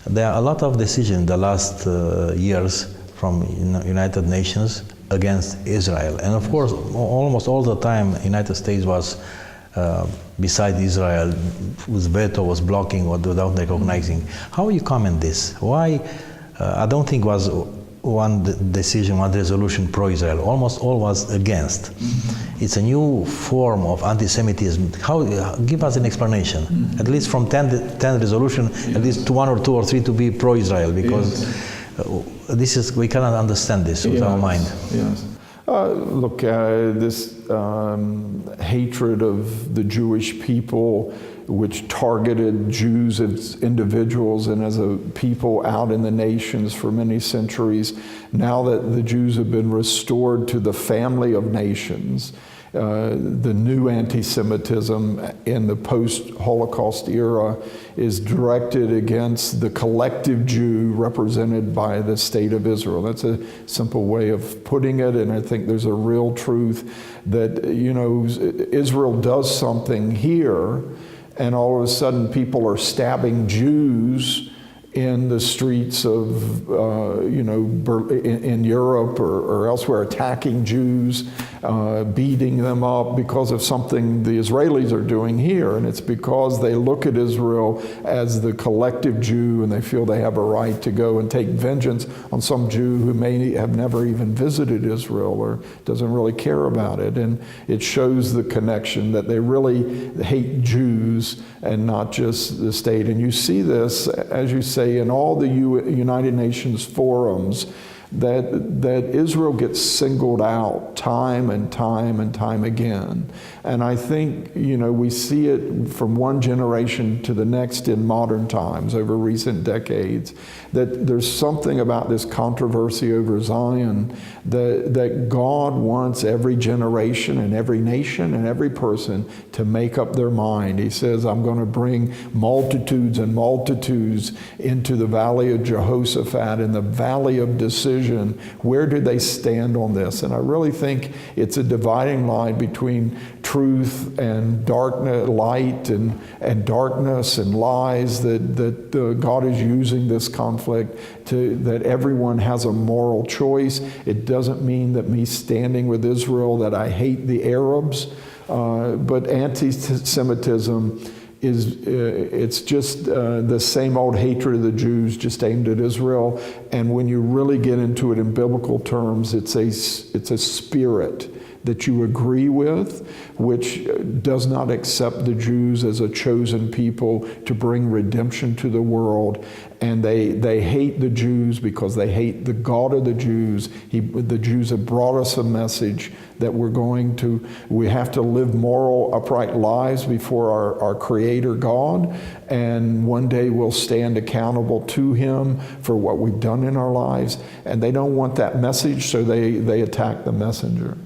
There are a lot of decisions in the last years from United Nations against Israel. And of course, almost all the time, United States was beside Israel, whose veto was blocking or without recognizing. How you comment this? Why? I don't think was one decision, one resolution pro-Israel. Almost all was against. It's a new form of anti-Semitism. How? Give us an explanation. At least from 10 resolution, at least one or two or three to be pro-Israel, because this is, we cannot understand this with our mind. Yes. Look, this hatred of the Jewish people, which targeted Jews as individuals and as a people out in the nations for many centuries, now that the Jews have been restored to the family of nations, the new anti-Semitism in the post-Holocaust era is directed against the collective Jew represented by the state of Israel. That's a simple way of putting it, and I think there's a real truth that, you know, Israel does something here, and all of a sudden people are stabbing Jews in the streets of, in Europe or elsewhere, attacking Jews, beating them up because of something the Israelis are doing here. And it's because they look at Israel as the collective Jew, and they feel they have a right to go and take vengeance on some Jew who may have never even visited Israel or doesn't really care about it. And it shows the connection that they really hate Jews and not just the state. And you see this, as you say, in all the United Nations forums, that Israel gets singled out time and time and time again. And I think, you know, we see it from one generation to the next in modern times over recent decades, that there's something about this controversy over Zion that God wants every generation and every nation and every person to make up their mind. He says, I'm going to bring multitudes and multitudes into the valley of Jehoshaphat, in the valley of decision. Where do they stand on this? And I really think it's a dividing line between truth and darkness, light and darkness and lies, that God is using this conflict that everyone has a moral choice. It doesn't mean that me standing with Israel that I hate the Arabs, but anti-Semitism it's just the same old hatred of the Jews just aimed at Israel. And when you really get into it in biblical terms, it's a spirit that you agree with, which does not accept the Jews as a chosen people to bring redemption to the world. And they hate the Jews because they hate the God of the Jews. The Jews have brought us a message that we have to live moral, upright lives before our Creator God, and one day we'll stand accountable to Him for what we've done in our lives. And they don't want that message, so they attack the messenger.